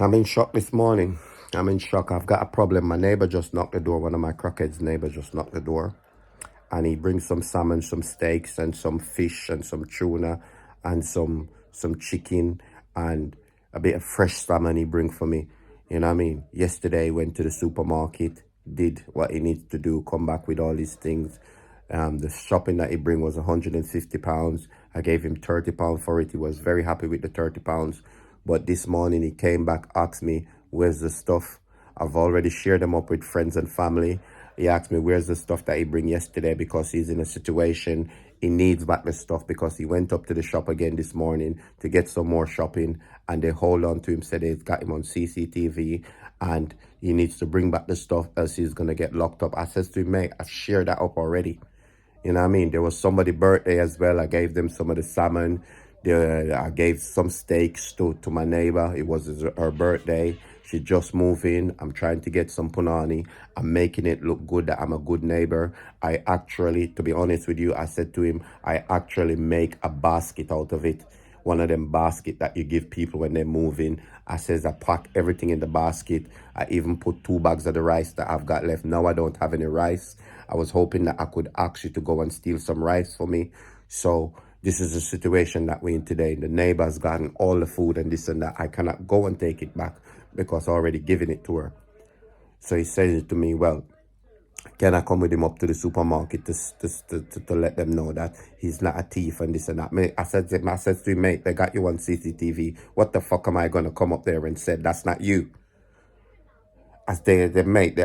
I'm in shock this morning. I'm in shock. I've got a problem. My neighbor just knocked the door. One of my Crackhead's neighbors just knocked the door. And he brings some salmon, some steaks, and some fish, and some tuna, and some chicken, and a bit of fresh salmon he bring for me. You know what I mean? Yesterday, he went to the supermarket, did what he needs to do, come back with all these things. The shopping that he bring was £150. I gave him £30 for it. He was very happy with the £30. But this morning he came back, asked me, where's the stuff? I've already shared them up with friends and family. He asked me, where's the stuff that he bring yesterday, because he's in a situation, he needs back the stuff because he went up to the shop again this morning to get some more shopping, and they hold on to him, said they've got him on CCTV and he needs to bring back the stuff else he's going to get locked up. I says to him, mate, I've shared that up already. You know what I mean? There was somebody's birthday as well. I gave them some of the salmon. I gave some steaks to my neighbor. It was her birthday. She just moved in. I'm trying to get some punani. I'm making it look good that I'm a good neighbor. I actually, to be honest with you, I said to him, I actually make a basket out of it. One of them basket that you give people when they move in. I says I pack everything in the basket. I even put 2 bags of the rice that I've got left. Now I don't have any rice. I was hoping that I could ask you to go and steal some rice for me. So this is the situation that we're in today. The neighbor's gotten all the food and this and that. I cannot go and take it back because I already given it to her. So he says to me, well, can I come with him up to the supermarket to let them know that he's not a thief and this and that? I said to him, mate, they got you on CCTV. What the fuck am I going to come up there and say, that's not you? As they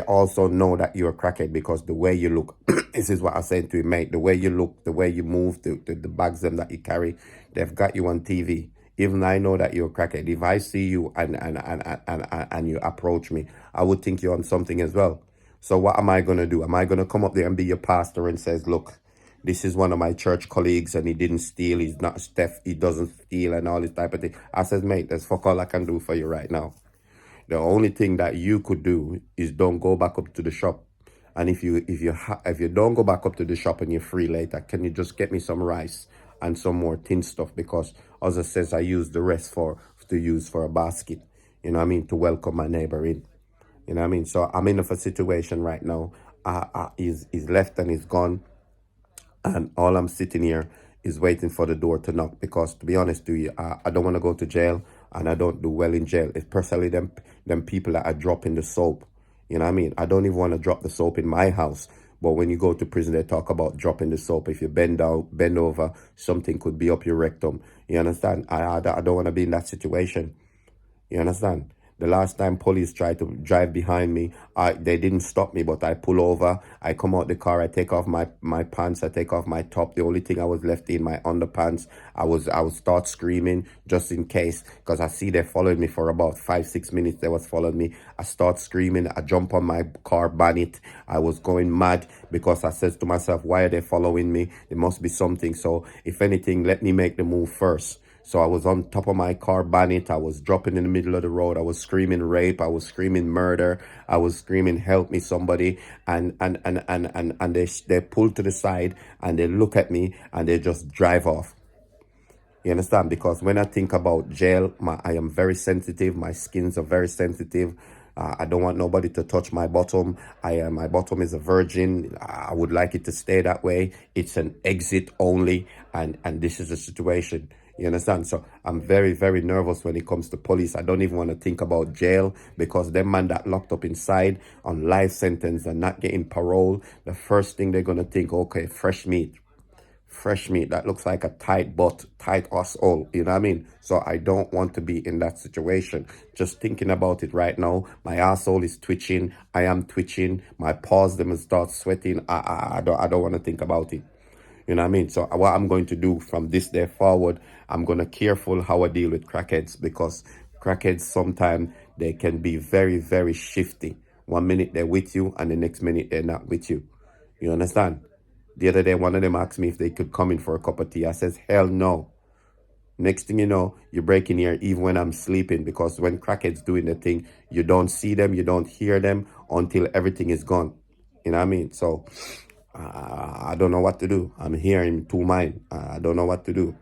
also know that you're a crackhead because the way you look, this is what I said to him, mate, the way you look, the way you move, the bags them that you carry, they've got you on TV. Even I know that you're a crackhead. If I see you and you approach me, I would think you're on something as well. So what am I going to do? Am I going to come up there and be your pastor and says, look, this is one of my church colleagues and he didn't steal, he's not Steph, he doesn't steal and all this type of thing. I says, mate, that's fuck all I can do for you right now. The only thing that you could do is don't go back up to the shop. And if you don't go back up to the shop and you're free later, can you just get me some rice and some more tin stuff? Because as I says, I use the rest to use for a basket. You know what I mean? To welcome my neighbor in. You know what I mean? So I'm in a situation right now. He's left and he's gone. And all I'm sitting here is waiting for the door to knock, because to be honest with you, I don't want to go to jail, and I don't do well in jail, especially them people that are dropping the soap. You know what I mean? I don't even want to drop the soap in my house. But when you go to prison, they talk about dropping the soap. If you bend over, something could be up your rectum. You understand? I don't want to be in that situation. You understand? The last time police tried to drive behind me, they didn't stop me, but I pull over. I come out the car. I take off my pants. I take off my top. The only thing I was left in my underpants. I would start screaming just in case, because I see they followed me for about 5-6 minutes. They was following me. I start screaming. I jump on my car bonnet. I was going mad because I said to myself, why are they following me? There must be something. So if anything, let me make the move first. So I was on top of my car bonnet. I was dropping in the middle of the road. I was screaming rape. I was screaming murder. I was screaming help me somebody. And they pull to the side and they look at me and they just drive off. You understand? Because when I think about jail, I am very sensitive. My skins are very sensitive. I don't want nobody to touch my bottom. My bottom is a virgin. I would like it to stay that way. It's an exit only. And this is the situation. You understand? So I'm very, very nervous when it comes to police. I don't even want to think about jail, because them man that locked up inside on life sentence and not getting parole, the first thing they're going to think, okay, fresh meat. Fresh meat that looks like a tight butt, tight asshole. You know what I mean? So I don't want to be in that situation. Just thinking about it right now, my asshole is twitching. I am twitching. My paws them start sweating. I don't want to think about it. You know what I mean? So what I'm going to do from this day forward, I'm going to careful how I deal with crackheads, because crackheads sometimes they can be very, very shifty. 1 minute they're with you and the next minute they're not with you. You understand? The other day, one of them asked me if they could come in for a cup of tea. I says, hell no. Next thing you know, you're breaking here even when I'm sleeping, because when crackheads doing the thing, you don't see them, you don't hear them until everything is gone. You know what I mean? So I don't know what to do. I'm here in two minds. I don't know what to do.